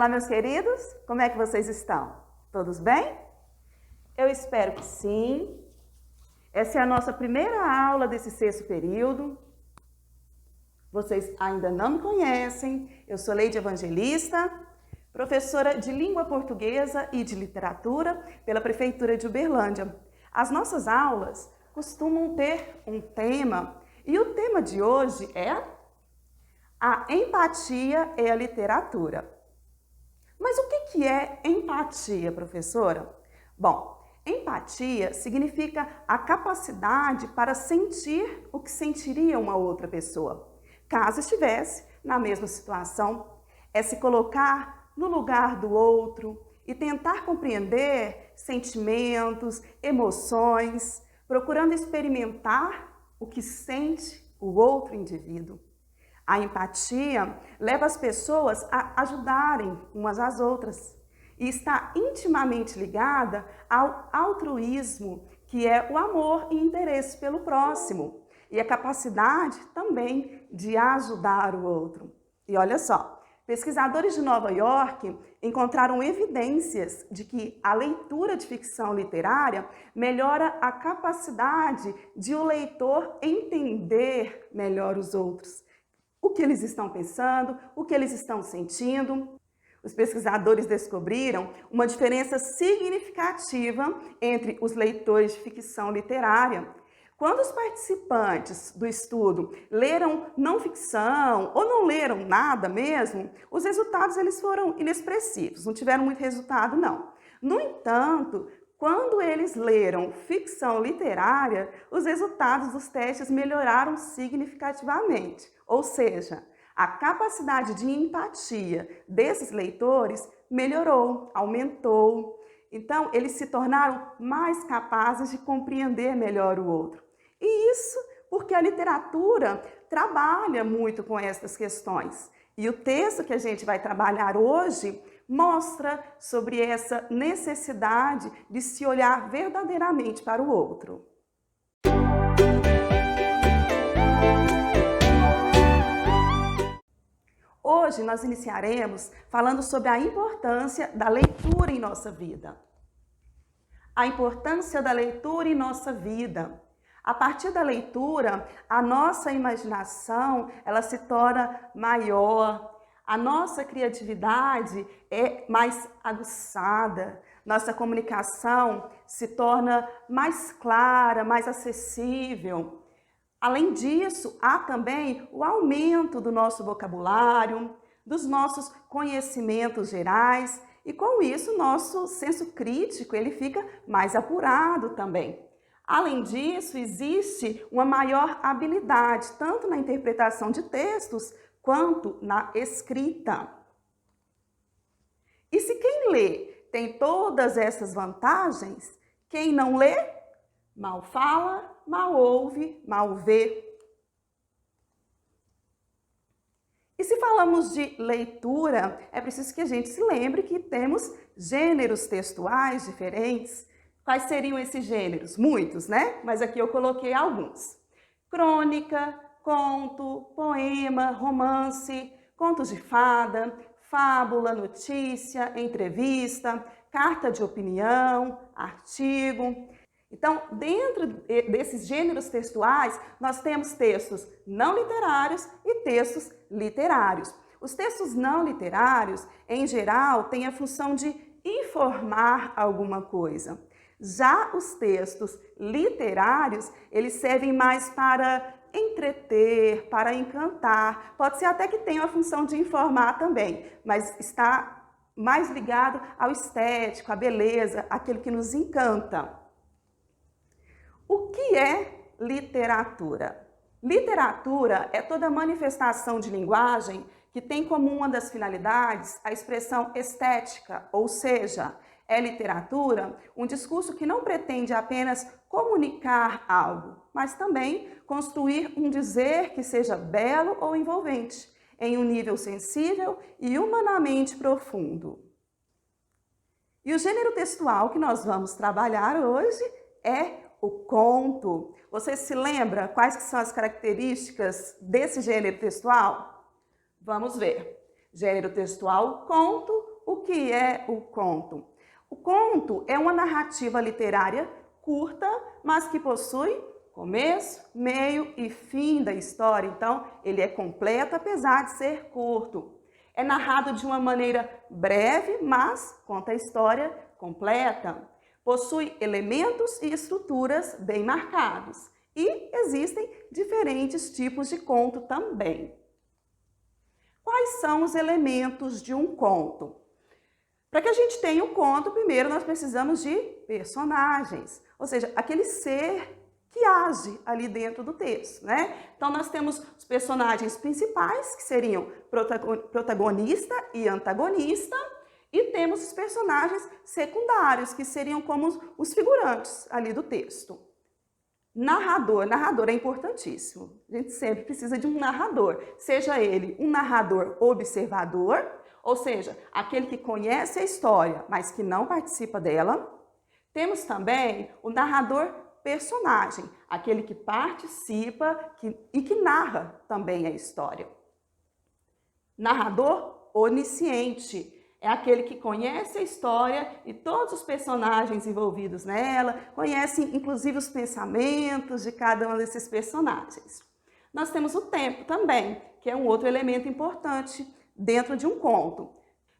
Olá, meus queridos, como é que vocês estão? Todos bem? Eu espero que sim. Essa é a nossa primeira aula desse sexto período. Vocês ainda não me conhecem, eu sou Leide Evangelista, professora de língua portuguesa e de literatura pela Prefeitura de Uberlândia. As nossas aulas costumam ter um tema e o tema de hoje é a empatia e a literatura. Mas o que é empatia, professora? Bom, empatia significa a capacidade para sentir o que sentiria uma outra pessoa, caso estivesse na mesma situação. É se colocar no lugar do outro e tentar compreender sentimentos, emoções, procurando experimentar o que sente o outro indivíduo. A empatia leva as pessoas a ajudarem umas às outras e está intimamente ligada ao altruísmo, que é o amor e interesse pelo próximo, e a capacidade também de ajudar o outro. E olha só, pesquisadores de Nova York encontraram evidências de que a leitura de ficção literária melhora a capacidade de o leitor entender melhor os outros. O que eles estão pensando, o que eles estão sentindo. Os pesquisadores descobriram uma diferença significativa entre os leitores de ficção literária. Quando os participantes do estudo leram não ficção ou não leram nada mesmo, os resultados eles foram inexpressivos, não tiveram muito resultado não. No entanto, quando eles leram ficção literária, os resultados dos testes melhoraram significativamente. Ou seja, a capacidade de empatia desses leitores melhorou, aumentou. Então, eles se tornaram mais capazes de compreender melhor o outro. E isso porque a literatura trabalha muito com essas questões. E o texto que a gente vai trabalhar hoje mostra sobre essa necessidade de se olhar verdadeiramente para o outro. Hoje nós iniciaremos falando sobre a importância da leitura em nossa vida. A importância da leitura em nossa vida. A partir da leitura, a nossa imaginação ela se torna maior, a nossa criatividade é mais aguçada, nossa comunicação se torna mais clara, mais acessível. Além disso, há também o aumento do nosso vocabulário, dos nossos conhecimentos gerais e com isso nosso senso crítico ele fica mais apurado também. Além disso, existe uma maior habilidade tanto na interpretação de textos quanto na escrita. E se quem lê tem todas essas vantagens, quem não lê, mal fala, mal ouve, mal vê. E se falamos de leitura, é preciso que a gente se lembre que temos gêneros textuais diferentes. Quais seriam esses gêneros? Muitos, né? Mas aqui eu coloquei alguns. Crônica, conto, poema, romance, contos de fada, fábula, notícia, entrevista, carta de opinião, artigo. Então, dentro desses gêneros textuais, nós temos textos não literários e textos literários. Os textos não literários, em geral, têm a função de informar alguma coisa. Já os textos literários, eles servem mais para entreter, para encantar. Pode ser até que tenha a função de informar também, mas está mais ligado ao estético, à beleza, aquilo que nos encanta. O que é literatura? Literatura é toda manifestação de linguagem que tem como uma das finalidades a expressão estética, ou seja, é literatura um discurso que não pretende apenas comunicar algo, mas também construir um dizer que seja belo ou envolvente, em um nível sensível e humanamente profundo. E o gênero textual que nós vamos trabalhar hoje é o conto. Você se lembra quais que são as características desse gênero textual? Vamos ver. Gênero textual, conto, o que é o conto? O conto é uma narrativa literária curta, mas que possui começo, meio e fim da história. Então, ele é completo, apesar de ser curto. É narrado de uma maneira breve, mas conta a história completa. Possui elementos e estruturas bem marcados. E existem diferentes tipos de conto também. Quais são os elementos de um conto? Para que a gente tenha um conto, primeiro nós precisamos de personagens, ou seja, aquele ser que age ali dentro do texto, né? Então nós temos os personagens principais, que seriam protagonista e antagonista, e temos os personagens secundários, que seriam como os figurantes ali do texto. Narrador é importantíssimo. A gente sempre precisa de um narrador, seja ele um narrador observador, ou seja, aquele que conhece a história, mas que não participa dela. Temos também o narrador personagem, aquele que participa e que narra também a história. Narrador onisciente é aquele que conhece a história e todos os personagens envolvidos nela, conhece inclusive os pensamentos de cada um desses personagens. Nós temos o tempo também, que é um outro elemento importante dentro de um conto.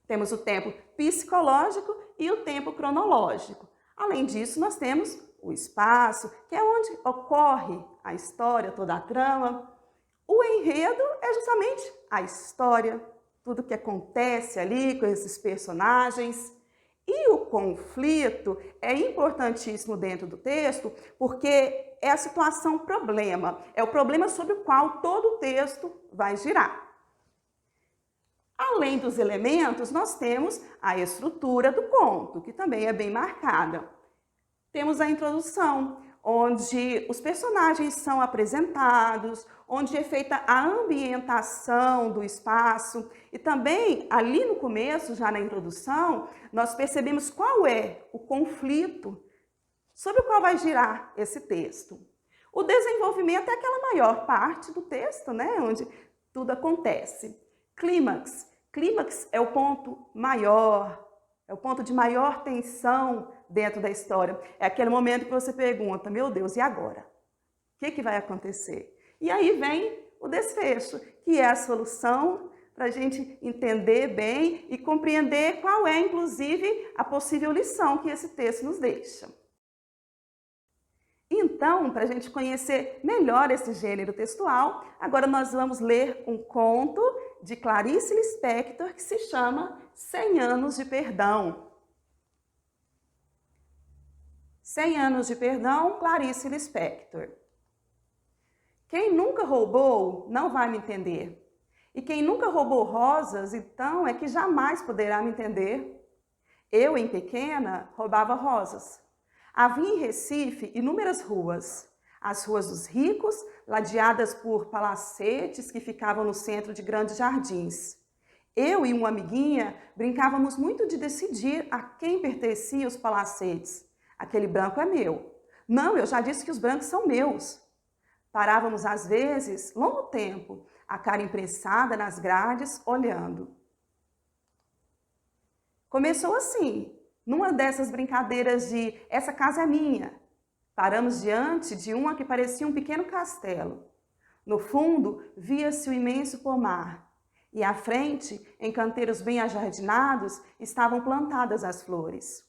Temos o tempo psicológico e o tempo cronológico. Além disso, nós temos o espaço, que é onde ocorre a história, toda a trama. O enredo é justamente a história, tudo que acontece ali com esses personagens. E o conflito é importantíssimo dentro do texto, porque é a situação problema, é o problema sobre o qual todo o texto vai girar. Além dos elementos, nós temos a estrutura do conto, que também é bem marcada. Temos a introdução, onde os personagens são apresentados, onde é feita a ambientação do espaço. E também, ali no começo, já na introdução, nós percebemos qual é o conflito sobre o qual vai girar esse texto. O desenvolvimento é aquela maior parte do texto, né, onde tudo acontece. Clímax. Clímax é o ponto maior, é o ponto de maior tensão dentro da história. É aquele momento que você pergunta, meu Deus, e agora? O que vai acontecer? E aí vem o desfecho, que é a solução para a gente entender bem e compreender qual é, inclusive, a possível lição que esse texto nos deixa. Então, para a gente conhecer melhor esse gênero textual, agora nós vamos ler um conto de Clarice Lispector que se chama 100 Anos de Perdão. 100 Anos de Perdão, Clarice Lispector. Quem nunca roubou não vai me entender. E quem nunca roubou rosas, então, é que jamais poderá me entender. Eu, em pequena, roubava rosas. Havia em Recife inúmeras ruas. As ruas dos ricos, ladeadas por palacetes que ficavam no centro de grandes jardins. Eu e uma amiguinha brincávamos muito de decidir a quem pertenciam os palacetes. Aquele branco é meu. Não, eu já disse que os brancos são meus. Parávamos, às vezes, longo tempo, a cara imprensada nas grades, olhando. Começou assim, numa dessas brincadeiras de essa casa é minha. Paramos diante de uma que parecia um pequeno castelo. No fundo, via-se o imenso pomar. E à frente, em canteiros bem ajardinados, estavam plantadas as flores.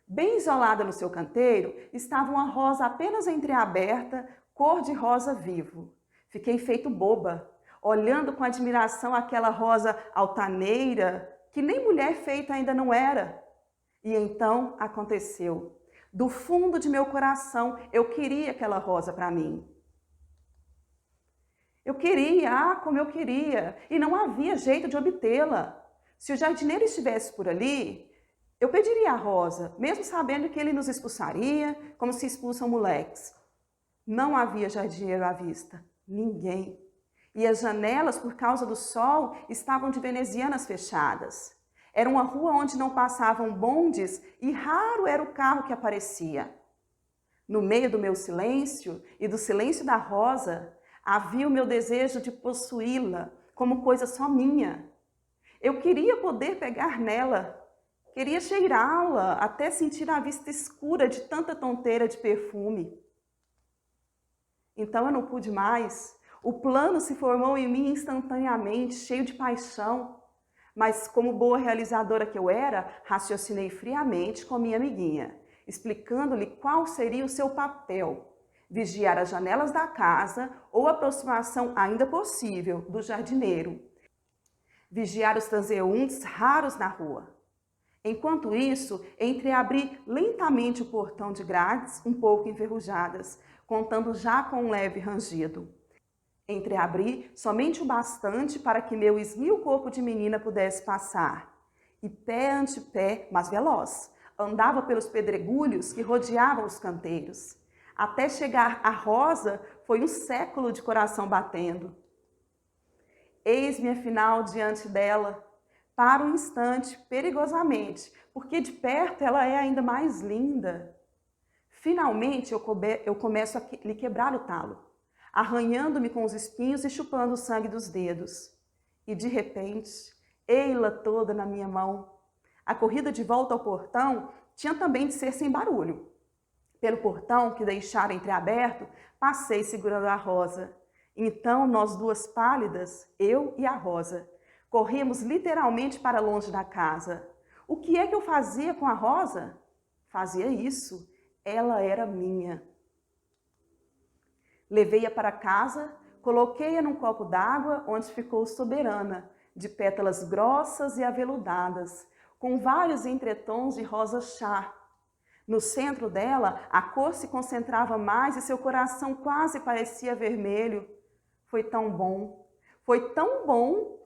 Bem isolada no seu canteiro, estava uma rosa apenas entreaberta, cor de rosa vivo. Fiquei feito boba, olhando com admiração aquela rosa altaneira, que nem mulher feita ainda não era. E então aconteceu. Do fundo de meu coração, eu queria aquela rosa para mim. Eu queria, como eu queria, e não havia jeito de obtê-la. Se o jardineiro estivesse por ali, eu pediria a rosa, mesmo sabendo que ele nos expulsaria, como se expulsam moleques. Não havia jardineiro à vista, ninguém. E as janelas, por causa do sol, estavam de venezianas fechadas. Era uma rua onde não passavam bondes e raro era o carro que aparecia. No meio do meu silêncio e do silêncio da rosa, havia o meu desejo de possuí-la como coisa só minha. Eu queria poder pegar nela, queria cheirá-la, até sentir a vista escura de tanta tonteira de perfume. Então eu não pude mais. O plano se formou em mim instantaneamente, cheio de paixão. Mas como boa realizadora que eu era, raciocinei friamente com minha amiguinha, explicando-lhe qual seria o seu papel: vigiar as janelas da casa ou a aproximação ainda possível do jardineiro, vigiar os transeuntes raros na rua. Enquanto isso, entreabri lentamente o portão de grades um pouco enferrujadas, contando já com um leve rangido. Entreabri somente o bastante para que meu esguio corpo de menina pudesse passar. E pé ante pé, mas veloz, andava pelos pedregulhos que rodeavam os canteiros. Até chegar à Rosa, foi um século de coração batendo. Eis-me afinal diante dela. Para um instante, perigosamente, porque de perto ela é ainda mais linda. Finalmente eu começo a lhe quebrar o talo, arranhando-me com os espinhos e chupando o sangue dos dedos. E de repente, ei-la toda na minha mão. A corrida de volta ao portão tinha também de ser sem barulho. Pelo portão, que deixara entreaberto, passei segurando a Rosa. Então, nós duas pálidas, eu e a Rosa, corremos literalmente para longe da casa. O que é que eu fazia com a Rosa? Fazia isso. Ela era minha. Levei-a para casa, coloquei-a num copo d'água, onde ficou soberana, de pétalas grossas e aveludadas, com vários entretons de rosa-chá. No centro dela, a cor se concentrava mais e seu coração quase parecia vermelho. Foi tão bom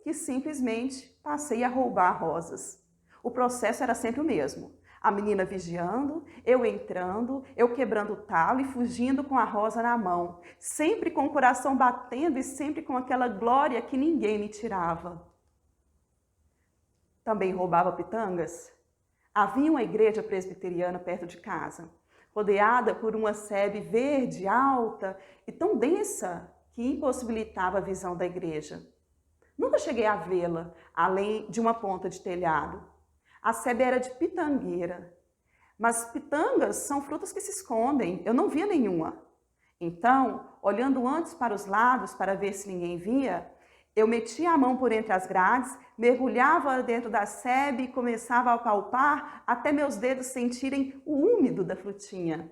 que simplesmente passei a roubar rosas. O processo era sempre o mesmo. A menina vigiando, eu entrando, eu quebrando o talo e fugindo com a rosa na mão, sempre com o coração batendo e sempre com aquela glória que ninguém me tirava. Também roubava pitangas? Havia uma igreja presbiteriana perto de casa, rodeada por uma sebe verde, alta e tão densa que impossibilitava a visão da igreja. Nunca cheguei a vê-la, além de uma ponta de telhado. A sebe era de pitangueira, mas pitangas são frutas que se escondem, eu não via nenhuma. Então, olhando antes para os lados para ver se ninguém via, eu metia a mão por entre as grades, mergulhava dentro da sebe e começava a palpar até meus dedos sentirem o úmido da frutinha.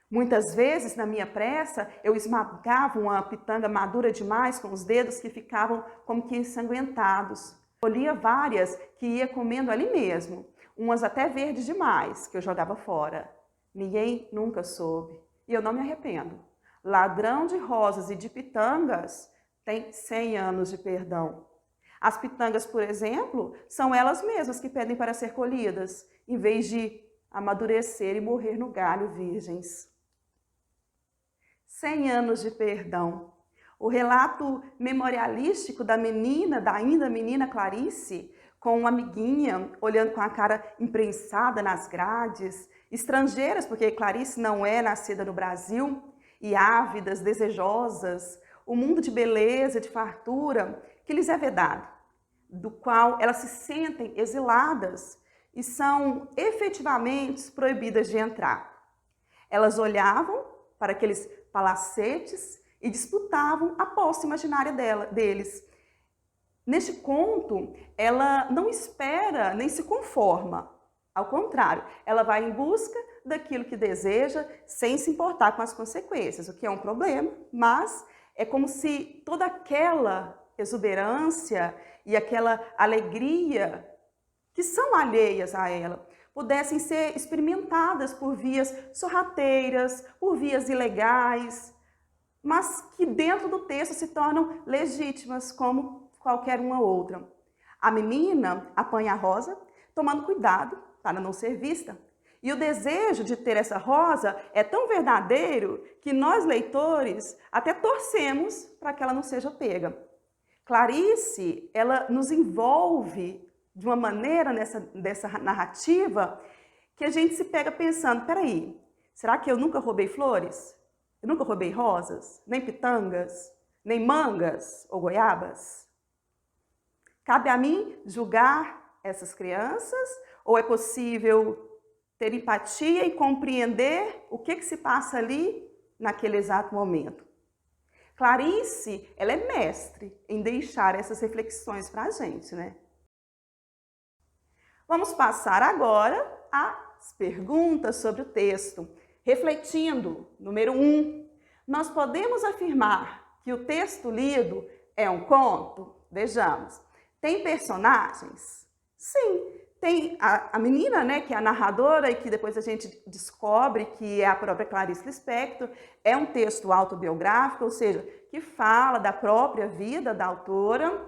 Muitas vezes, na minha pressa, eu esmagava uma pitanga madura demais com os dedos que ficavam como que ensanguentados. Colhia várias que ia comendo ali mesmo, umas até verdes demais, que eu jogava fora. Ninguém nunca soube, e eu não me arrependo. Ladrão de rosas e de pitangas tem 100 anos de perdão. As pitangas, por exemplo, são elas mesmas que pedem para ser colhidas, em vez de amadurecer e morrer no galho virgens. 100 anos de perdão. O relato memorialístico da ainda menina Clarice, com uma amiguinha, olhando com a cara imprensada nas grades, estrangeiras, porque Clarice não é nascida no Brasil, e ávidas, desejosas, o mundo de beleza, de fartura, que lhes é vedado, do qual elas se sentem exiladas e são efetivamente proibidas de entrar. Elas olhavam para aqueles palacetes e disputavam a posse imaginária deles. Neste conto, ela não espera nem se conforma. Ao contrário, ela vai em busca daquilo que deseja sem se importar com as consequências, o que é um problema, mas é como se toda aquela exuberância e aquela alegria que são alheias a ela pudessem ser experimentadas por vias sorrateiras, por vias ilegais, mas que dentro do texto se tornam legítimas como qualquer uma outra. A menina apanha a rosa, tomando cuidado para não ser vista. E o desejo de ter essa rosa é tão verdadeiro que nós, leitores, até torcemos para que ela não seja pega. Clarice, ela nos envolve de uma maneira dessa narrativa que a gente se pega pensando, peraí, será que eu nunca roubei flores? Eu nunca roubei rosas? Nem pitangas? Nem mangas ou goiabas? Cabe a mim julgar essas crianças? Ou é possível ter empatia e compreender o que se passa ali naquele exato momento? Clarice, ela é mestre em deixar essas reflexões para a gente, né? Vamos passar agora às perguntas sobre o texto. Refletindo, número 1, nós podemos afirmar que o texto lido é um conto? Vejamos. Tem personagens? Sim. Tem a menina, né, que é a narradora e que depois a gente descobre que é a própria Clarice Lispector. É um texto autobiográfico, ou seja, que fala da própria vida da autora.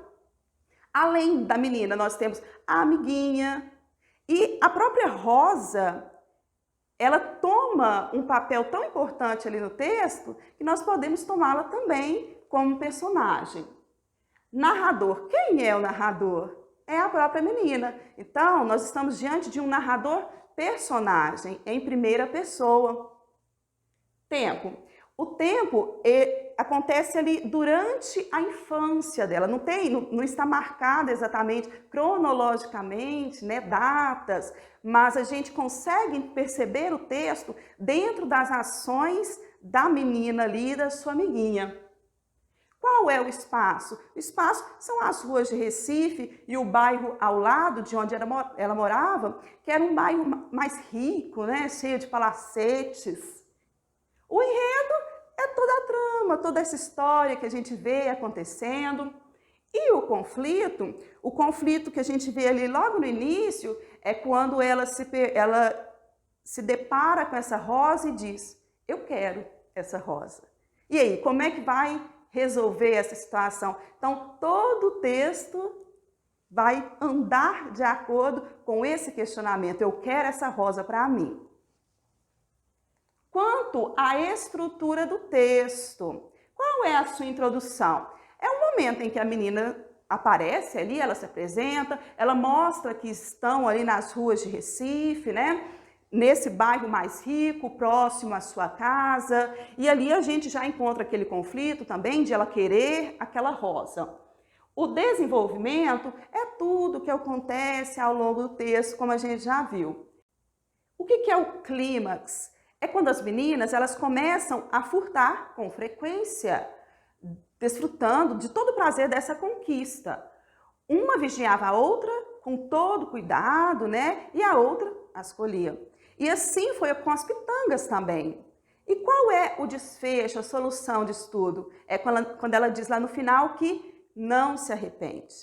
Além da menina, nós temos a amiguinha e a própria Rosa. Ela toma um papel tão importante ali no texto que nós podemos tomá-la também como personagem. Narrador. Quem é o narrador? É a própria menina. Então, nós estamos diante de um narrador personagem, em primeira pessoa. Tempo. O tempo acontece ali durante a infância dela. Não está marcado exatamente, cronologicamente, né, datas, mas a gente consegue perceber o texto dentro das ações da menina ali, da sua amiguinha. Qual é o espaço? O espaço são as ruas de Recife e o bairro ao lado de onde ela morava, que era um bairro mais rico, né? Cheio de palacetes. O enredo é toda a trama, toda essa história que a gente vê acontecendo. E o conflito que a gente vê ali logo no início é quando ela se depara com essa rosa e diz: eu quero essa rosa. E aí, como é que vai resolver essa situação? Então, todo o texto vai andar de acordo com esse questionamento. Eu quero essa rosa para mim. Quanto à estrutura do texto, qual é a sua introdução? É o momento em que a menina aparece ali, ela se apresenta, ela mostra que estão ali nas ruas de Recife, né? Nesse bairro mais rico, próximo à sua casa, e ali a gente já encontra aquele conflito também de ela querer aquela rosa. O desenvolvimento é tudo que acontece ao longo do texto, como a gente já viu. O que é o clímax? É quando as meninas elas começam a furtar com frequência, desfrutando de todo o prazer dessa conquista. Uma vigiava a outra com todo cuidado, né? E a outra as colhia. E assim foi com as pitangas também. E qual é o desfecho, a solução disso tudo? É quando ela diz lá no final que não se arrepende.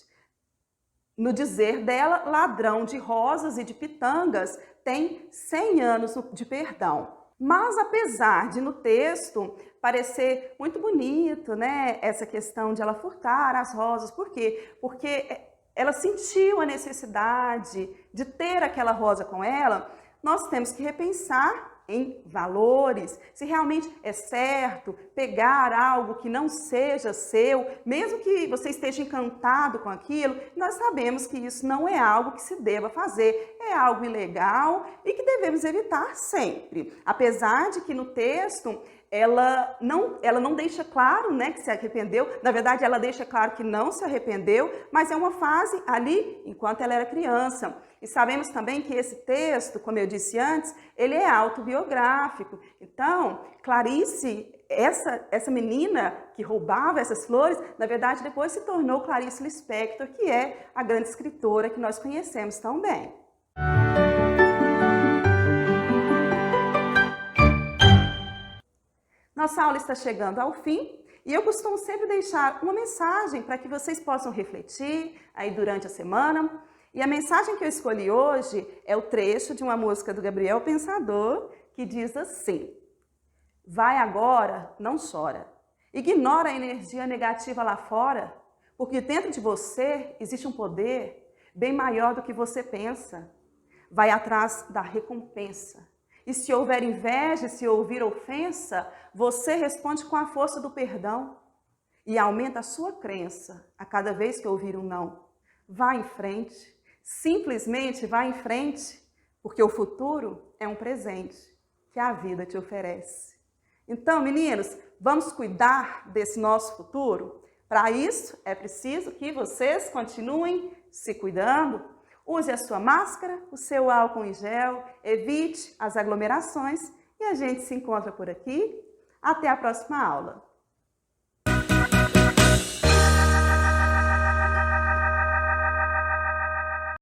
No dizer dela, ladrão de rosas e de pitangas tem 100 anos de perdão. Mas apesar de no texto parecer muito bonito, né, essa questão de ela furtar as rosas, por quê? Porque ela sentiu a necessidade de ter aquela rosa com ela, nós temos que repensar em valores, se realmente é certo pegar algo que não seja seu, mesmo que você esteja encantado com aquilo, nós sabemos que isso não é algo que se deva fazer, é algo ilegal e que devemos evitar sempre. Apesar de que no texto ela não deixa claro, né, que se arrependeu, na verdade ela deixa claro que não se arrependeu, mas é uma fase ali enquanto ela era criança. E sabemos também que esse texto, como eu disse antes, ele é autobiográfico. Então, Clarice, essa menina que roubava essas flores, na verdade depois se tornou Clarice Lispector, que é a grande escritora que nós conhecemos tão bem. Nossa aula está chegando ao fim e eu costumo sempre deixar uma mensagem para que vocês possam refletir aí durante a semana. E a mensagem que eu escolhi hoje é o trecho de uma música do Gabriel Pensador que diz assim: vai agora, não chora, ignora a energia negativa lá fora, porque dentro de você existe um poder bem maior do que você pensa. Vai atrás da recompensa. E se houver inveja, se ouvir ofensa, você responde com a força do perdão e aumenta a sua crença a cada vez que ouvir um não. Vá em frente, simplesmente vá em frente, porque o futuro é um presente que a vida te oferece. Então, meninos, vamos cuidar desse nosso futuro? Para isso, é preciso que vocês continuem se cuidando. Use a sua máscara, o seu álcool em gel, evite as aglomerações e a gente se encontra por aqui. Até a próxima aula.